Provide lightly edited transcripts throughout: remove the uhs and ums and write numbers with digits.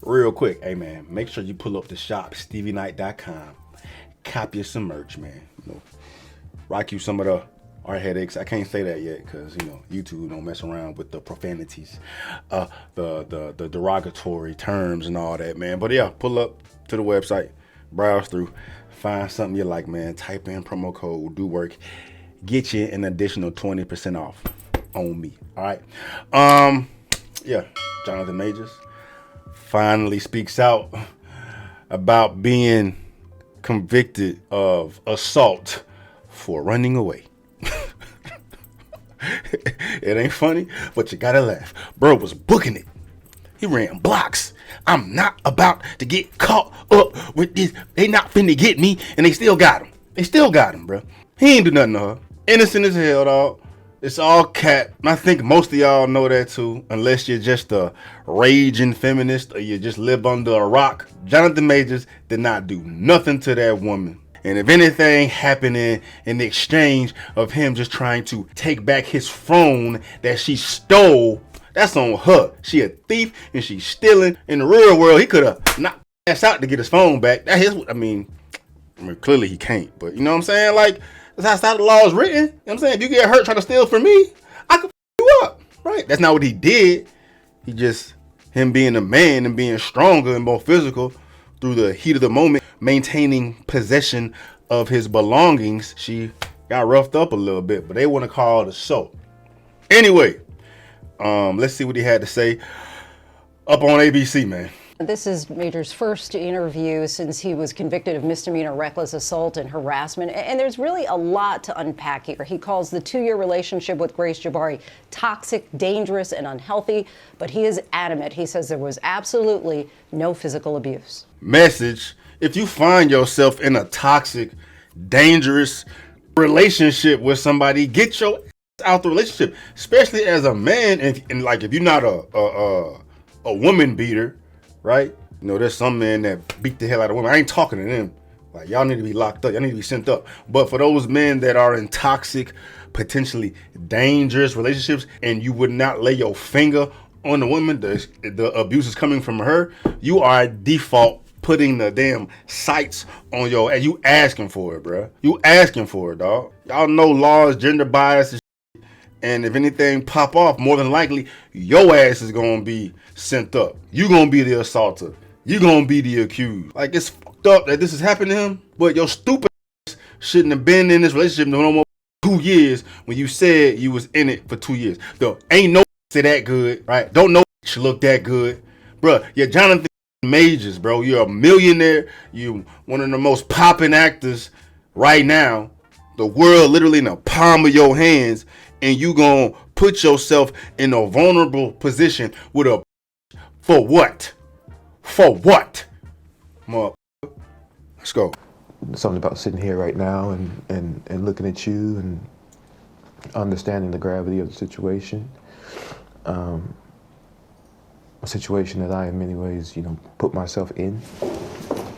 Real quick, hey man, make sure you pull up the shop, StevieKnight.com. Copy you some merch, man. Rock you some of our headaches. I can't say that yet because YouTube don't mess around with the profanities, the derogatory terms and all that, man. But yeah, pull up to the website, browse through, find something you like, man. Type in promo code do work, get you an additional 20% off on me. All right. Yeah, Jonathan Majors finally speaks out about being convicted of assault for running away. It ain't funny, but you gotta laugh. Bro was booking it. He ran blocks. I'm not about to get caught up with this. They not finna get me, and they still got him. They still got him, bro. He ain't do nothing to her. Innocent as hell, dog. It's all cat. I think most of y'all know that too, unless you're just a raging feminist or you just live under a rock. Jonathan Majors did not do nothing to that woman. And if anything happened in the exchange of him just trying to take back his phone that she stole, that's on her. She a thief and she's stealing. In the real world, he could have knocked ass out to get his phone back. That his. I mean, clearly he can't. But you know what I'm saying? Like, that's how the law is written. You know what I'm saying? If you get hurt trying to steal from me, I could you up. Right? That's not what he did. He just, him being a man and being stronger and more physical through the heat of the moment, maintaining possession of his belongings, she got roughed up a little bit, but they want to call it assault. Anyway, let's see what he had to say up on ABC, man. This is Major's first interview since he was convicted of misdemeanor reckless assault and harassment. And there's really a lot to unpack here. He calls the 2-year relationship with Grace Jabbari toxic, dangerous, and unhealthy. But he is adamant. He says there was absolutely no physical abuse. Message: if you find yourself in a toxic, dangerous relationship with somebody, get your ass out the relationship. Especially as a man, and like if you're not a woman beater. Right? There's some men that beat the hell out of women. I ain't talking to them. Like, y'all need to be locked up. Y'all need to be sent up. But for those men that are in toxic, potentially dangerous relationships, and you would not lay your finger on the woman, the abuse is coming from her, you are default putting the damn sights on your, and you asking for it, bro. You asking for it, dog. Y'all know laws, gender bias, and if anything pop off, more than likely, your ass is going to be sent up. You going to be the assaulter. You going to be the accused. Like, it's fucked up that this has happened to him, but your stupid ass shouldn't have been in this relationship no more 2 years when you said you was in it for 2 years. Though, ain't no that good, right? Don't know look that good. Bruh, you're Jonathan Majors, bro. You're a millionaire. You one of the most popping actors right now. The world literally in the palm of your hands. And you gonna put yourself in a vulnerable position with a for what? For what? Let's go. Something about sitting here right now and looking at you and understanding the gravity of the situation. A situation that I, in many ways, put myself in.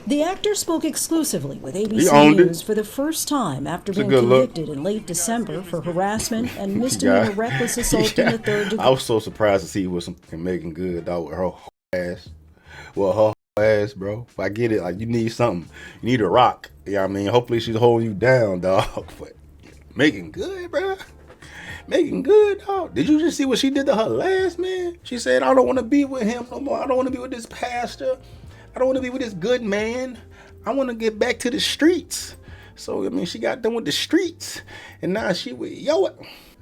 The actor spoke exclusively with ABC News for the first time after being convicted in late December for harassment and misdemeanor reckless assault in the third degree. I was so surprised to see what something Megan Good dog with her ass. Well, her ass, bro. I get it. Like, you need something. You need a rock. Yeah, I mean, hopefully she's holding you down, dog. But Megan Good, bro. Megan Good, dog. Did you just see what she did to her last man? She said, I don't want to be with him no more. I don't want to be with this pastor. I don't want to be with this good man. I want to get back to the streets. So, I mean, she got done with the streets. And now she with, all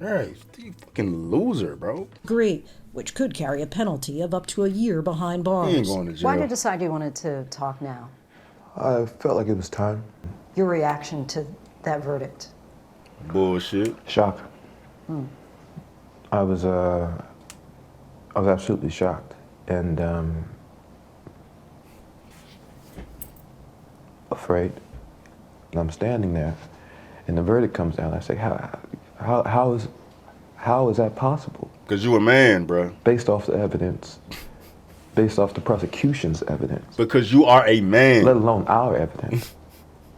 right, you fucking loser, bro. Agree, which could carry a penalty of up to a year behind bars. He ain't going to jail. Why did you decide you wanted to talk now? I felt like it was time. Your reaction to that verdict? Bullshit. Shock. I was absolutely shocked. And, afraid. And I'm standing there, and the verdict comes down. I say, how is that possible? Because you a man, bro. Based off the evidence, based off the prosecution's evidence. Because you are a man. Let alone our evidence.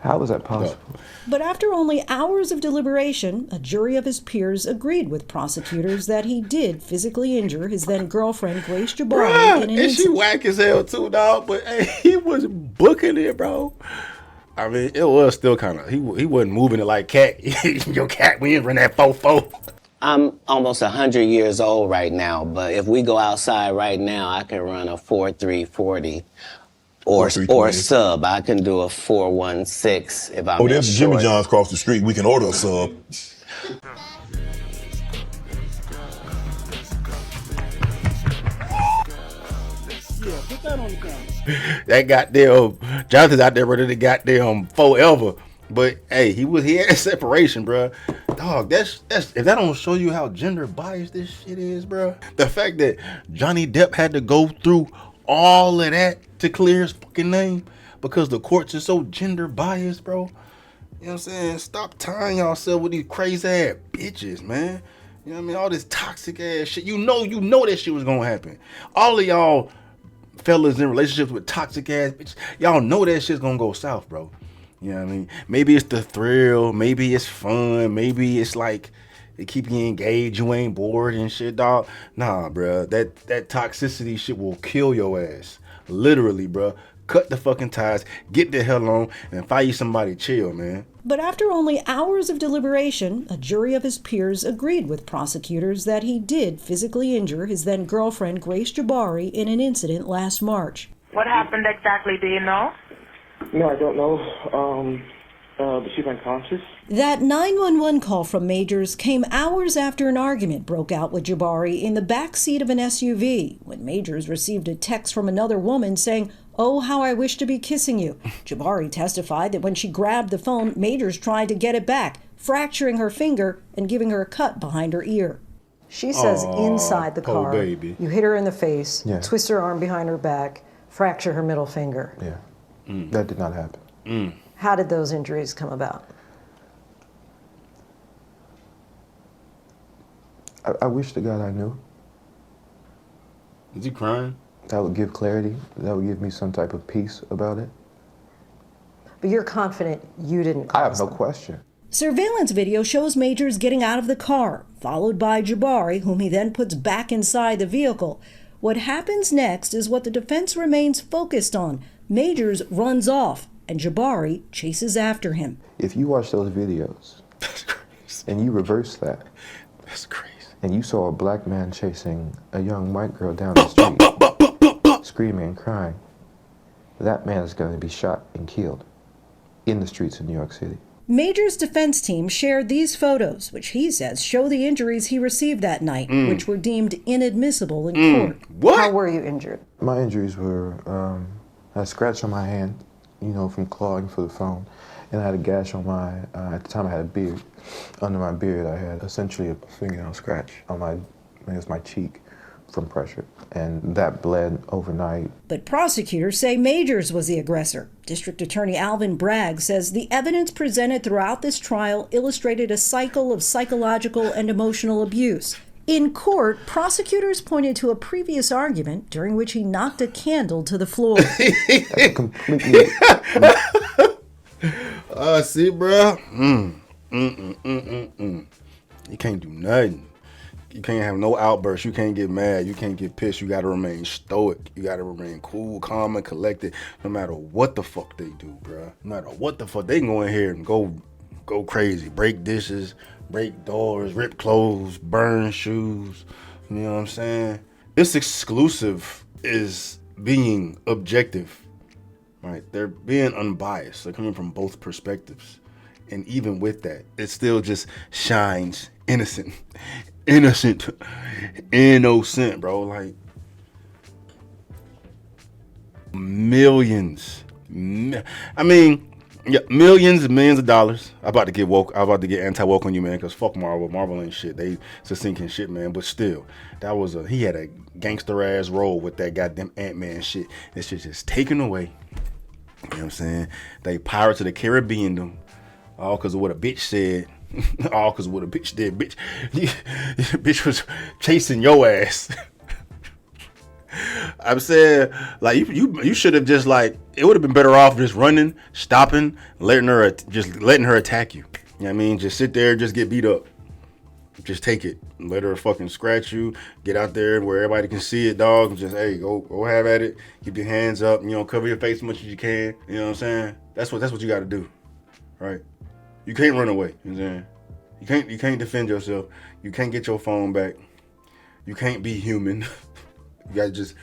How was that possible? But after only hours of deliberation, a jury of his peers agreed with prosecutors that he did physically injure his then-girlfriend, Grace Jabbari, Bruh, in an and she incident. whack as hell too, dog. But hey, he was booking it, bro. I mean, it was still kind of, he wasn't moving it like Cat. Yo, Cat, we ain't run that 4-4. I'm almost 100 years old right now, but if we go outside right now, I can run a 4.340 or sub. I can do a 4.16 if I'm there's Jimmy John's across the street. We can order a sub. Yeah, put that on the camera. That goddamn Jonathan's out there running the goddamn forever. But hey, he had a separation, bro. Dog, that's if that don't show you how gender biased this shit is, bro. The fact that Johnny Depp had to go through all of that to clear his fucking name because the courts are so gender biased, bro. You know what I'm saying? Stop tying yourself with these crazy ass bitches, man. You know what I mean? All this toxic ass shit. You know that shit was gonna happen. All of y'all fellas in relationships with toxic ass bitches, y'all know that shit's gonna go south, bro. You know what I mean? Maybe it's the thrill, maybe it's fun, maybe it's like it keep you engaged, you ain't bored and shit, dog. Nah, bro, that toxicity shit will kill your ass. Literally, bro. Cut the fucking ties, get the hell on, and find you somebody chill, man. But after only hours of deliberation, a jury of his peers agreed with prosecutors that he did physically injure his then-girlfriend, Grace Jabbari, in an incident last March. What happened exactly, do you know? No, I don't know. But she's unconscious. That 911 call from Majors came hours after an argument broke out with Jabbari in the back seat of an SUV, when Majors received a text from another woman saying, "Oh, how I wish to be kissing you." Jabbari testified that when she grabbed the phone, Majors tried to get it back, fracturing her finger and giving her a cut behind her ear. She says inside the car, baby. You hit her in the face, Yeah. twist her arm behind her back, fracture her middle finger. Yeah, that did not happen. How did those injuries come about? I wish to God I knew. Is he crying? That would give clarity. That would give me some type of peace about it. But you're confident you didn't I have cause no them. question. Surveillance video shows Majors getting out of the car, followed by Jabbari, whom he then puts back inside the vehicle. What happens next is what the defense remains focused on. Majors runs off, and Jabbari chases after him. If you watch those videos That's crazy. and you reverse that, That's crazy. and you saw a black man chasing a young white girl down the street, screaming and crying, that man is going to be shot and killed in the streets of New York City. Majors' defense team shared these photos, which he says show the injuries he received that night, which were deemed inadmissible in court. What? How were you injured? My injuries were a scratch on my hand, from clawing for the phone, and I had a gash on my, at the time I had a beard. Under my beard I had essentially a fingernail scratch on my cheek from pressure, and that bled overnight. But prosecutors say Majors was the aggressor. District Attorney Alvin Bragg says the evidence presented throughout this trial illustrated a cycle of psychological and emotional abuse. In court, prosecutors pointed to a previous argument during which he knocked a candle to the floor. That's completely... See, bro. You can't do nothing. You can't have no outbursts. You can't get mad. You can't get pissed. You got to remain stoic. You got to remain cool, calm, and collected no matter what the fuck they do, bro. No matter what the fuck. They can go in here and go crazy. Break dishes, break doors, rip clothes, burn shoes. You know what I'm saying? This exclusive is being objective, right? They're being unbiased. They're coming from both perspectives. And even with that, it still just shines innocent, bro. Like millions. Millions and millions of dollars. I'm about to get woke. I'm about to get anti-woke on you, man, because fuck Marvel. Marvel ain't shit. They just sinking shit, man. But still, he had a gangster ass role with that goddamn Ant-Man shit. This shit just taken away. You know what I'm saying? They Pirates of the Caribbean them. All because of what a bitch said. All because of what a bitch did. Bitch was chasing your ass. I'm saying, like, you should have just, like, it would have been better off just running, stopping, letting her attack you. You know what I mean? Just sit there, just get beat up. Just take it. Let her fucking scratch you. Get out there where everybody can see it, dog. And just, hey, go have at it. Keep your hands up. You know, cover your face as much as you can. You know what I'm saying? That's what you got to do, right? You can't run away. You know what I'm saying? You can't defend yourself. You can't get your phone back. You can't be human. You gotta just.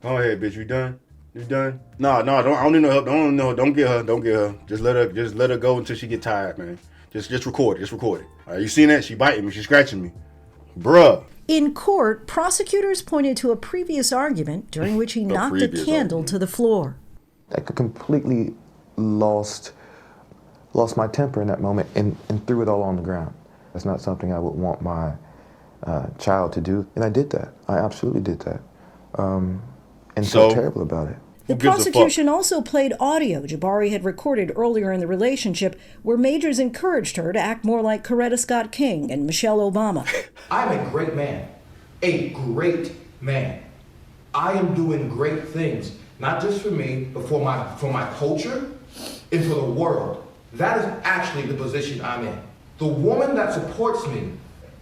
Go ahead, bitch. You done? You done? No, I don't need no help. Don't get her. Just let her go until she get tired, man. Just record it. All right, you seen that? She biting me. She scratching me, bruh. In court, prosecutors pointed to a previous argument during which he knocked a candle to the floor. I completely lost my temper in that moment and threw it all on the ground. That's not something I would want my child to do, and I did that. I absolutely did that, and felt terrible about it. The prosecution also played audio Jabari had recorded earlier in the relationship where Majors encouraged her to act more like Coretta Scott King and Michelle Obama. I'm a great man. A great man. I am doing great things, not just for me, but for my culture and for the world. That is actually the position I'm in. The woman that supports me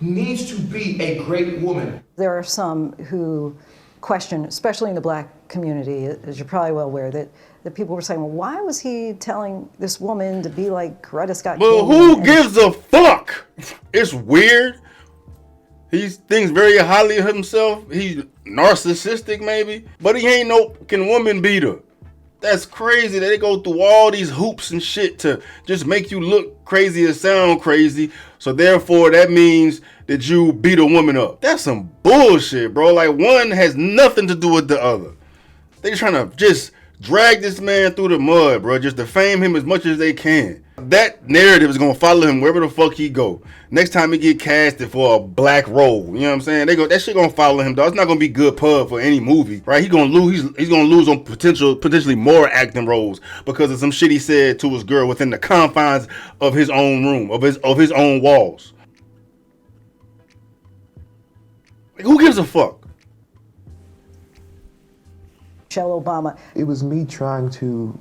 needs to be a great woman. There are some who question, especially in the black community, as you're probably well aware, that people were saying, well, why was he telling this woman to be like Coretta Scott King? Well, who gives a fuck? It's weird. He thinks very highly of himself. He's narcissistic, maybe, but he ain't no fucking woman beater. That's crazy that they go through all these hoops and shit to just make you look crazy and sound crazy. So therefore, that means that you beat a woman up. That's some bullshit, bro. Like, one has nothing to do with the other. They trying to just drag this man through the mud, bro. Just defame him as much as they can. That narrative is gonna follow him wherever the fuck he go. Next time he get casted for a black role, you know what I'm saying? That shit gonna follow him, dog. It's not gonna be good pub for any movie, right? He's gonna lose on potentially more acting roles because of some shit he said to his girl within the confines of his own room, of his own walls. Like, who gives a fuck? Michelle Obama. It was me trying to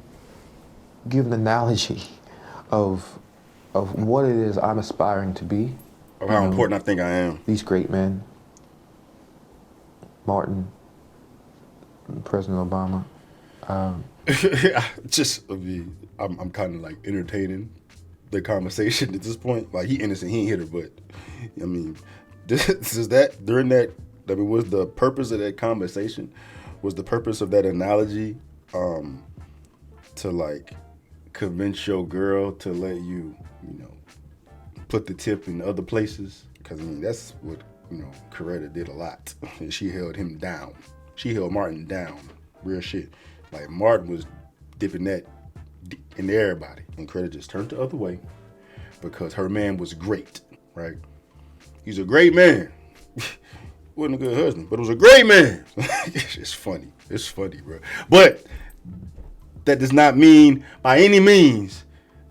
give an analogy of what it is I'm aspiring to be. Of how important I think I am. These great men, Martin, President Obama. I'm kind of like entertaining the conversation at this point. Like, he innocent, he ain't hit her, but I mean, was the purpose of that conversation? Was the purpose of that analogy to like convince your girl to let you put the tip in other places? Because I mean, that's what Coretta did a lot. She held him down. She held Martin down. Real shit. Like, Martin was dipping that into everybody, and Coretta just turned the other way because her man was great, right? He's a great man. Wasn't a good husband, but it was a great man. It's funny, bro. But that does not mean by any means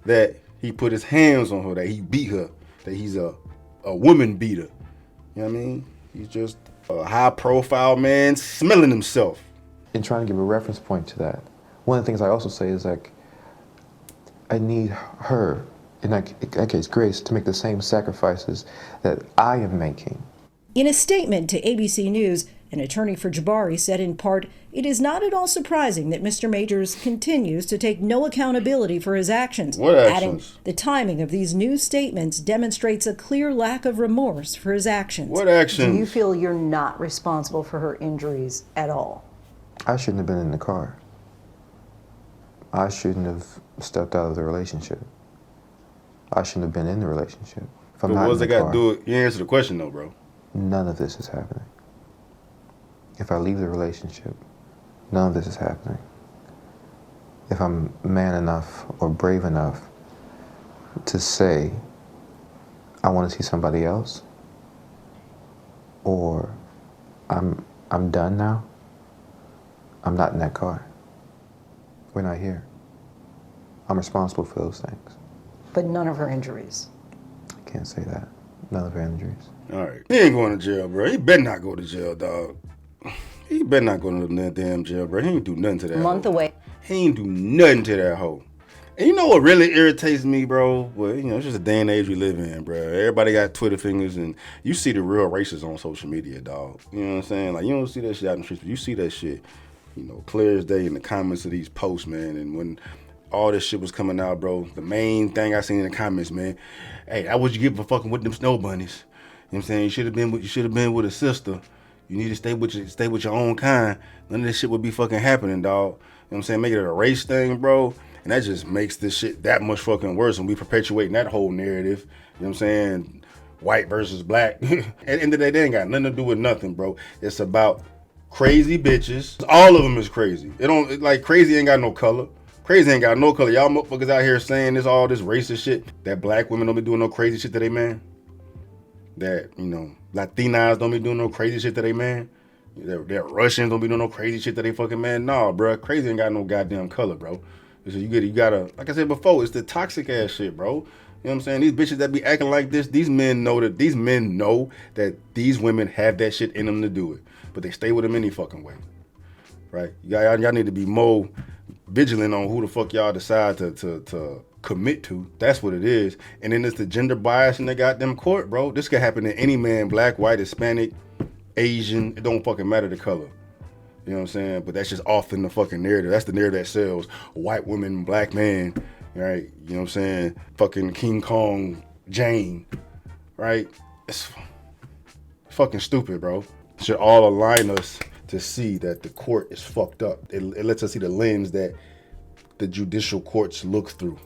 that he put his hands on her, that he beat her, that he's a woman beater. You know what I mean? He's just a high-profile man smelling himself. And trying to give a reference point to that, one of the things I also say is, like, I need her, in that case, Grace, to make the same sacrifices that I am making. In a statement to ABC News, an attorney for Jabari said in part, it is not at all surprising that Mr. Majors continues to take no accountability for his actions. What actions? Adding, the timing of these new statements demonstrates a clear lack of remorse for his actions. What actions? Do you feel you're not responsible for her injuries at all? I shouldn't have been in the car. I shouldn't have stepped out of the relationship. I shouldn't have been in the relationship. If I'm not in the car, got to do it? You answer the question though, bro. None of this is happening. If I leave the relationship, none of this is happening. If I'm man enough or brave enough to say, I want to see somebody else, or I'm done now, I'm not in that car. We're not here. I'm responsible for those things. But none of her injuries. I can't say that. None of injuries. All right. He ain't going to jail, bro. He better not go to jail, dog. He better not go to the damn jail, bro. He ain't do nothing to that Month hoe. away. He ain't do nothing to that hoe. And you know what really irritates me, bro? Well, you know, it's just a day and age we live in, bro. Everybody got Twitter fingers, and you see the real racists on social media, dog. You know what I'm saying? Like, you don't see that shit out in the streets, but you see that shit, you know, clear as day in the comments of these posts, man. And when all this shit was coming out, bro, the main thing I seen in the comments, man, hey, that what you get for fucking with them snow bunnies. You know what I'm saying? You should have been with a sister. You need to stay with your own kind. None of this shit would be fucking happening, dog. You know what I'm saying? Make it a race thing, bro. And that just makes this shit that much fucking worse when we perpetuating that whole narrative. You know what I'm saying? White versus black. At the end of the day, they ain't got nothing to do with nothing, bro. It's about crazy bitches. All of them is crazy. Like, crazy ain't got no color. Crazy ain't got no color. Y'all motherfuckers out here saying all this racist shit. That black women don't be doing no crazy shit to they man. That, you know, Latinas don't be doing no crazy shit to they man. That Russians don't be doing no crazy shit to they fucking man. Nah, bro. Crazy ain't got no goddamn color, bro. So you gotta, like I said before, it's the toxic ass shit, bro. You know what I'm saying? These bitches that be acting like this, these men know that these women have that shit in them to do it. But they stay with them any fucking way. Right? Y'all need to be more vigilant on who the fuck y'all decide to commit to. That's what it is. And then it's the gender bias in the goddamn court, bro. This could happen to any man, black, white, Hispanic, Asian. It don't fucking matter the color. You know what I'm saying? But that's just often the fucking narrative. That's the narrative that sells. White woman, black man, right? You know what I'm saying? Fucking King Kong Jane, right? It's fucking stupid, bro. It should all align us to see that the court is fucked up. It lets us see the lens that the judicial courts look through.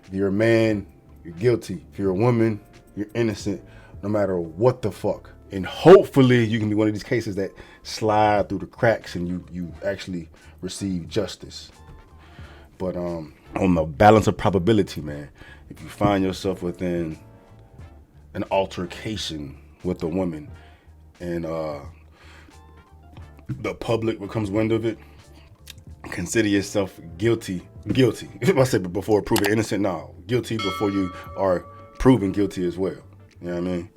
If you're a man, you're guilty. If you're a woman, you're innocent, no matter what the fuck. And hopefully you can be one of these cases that slide through the cracks and you actually receive justice. But on the balance of probability, man, if you find yourself within an altercation with a woman and the public becomes wind of it, consider yourself guilty. If I said before proven innocent, no. Guilty before you are proven guilty as well. You know what I mean?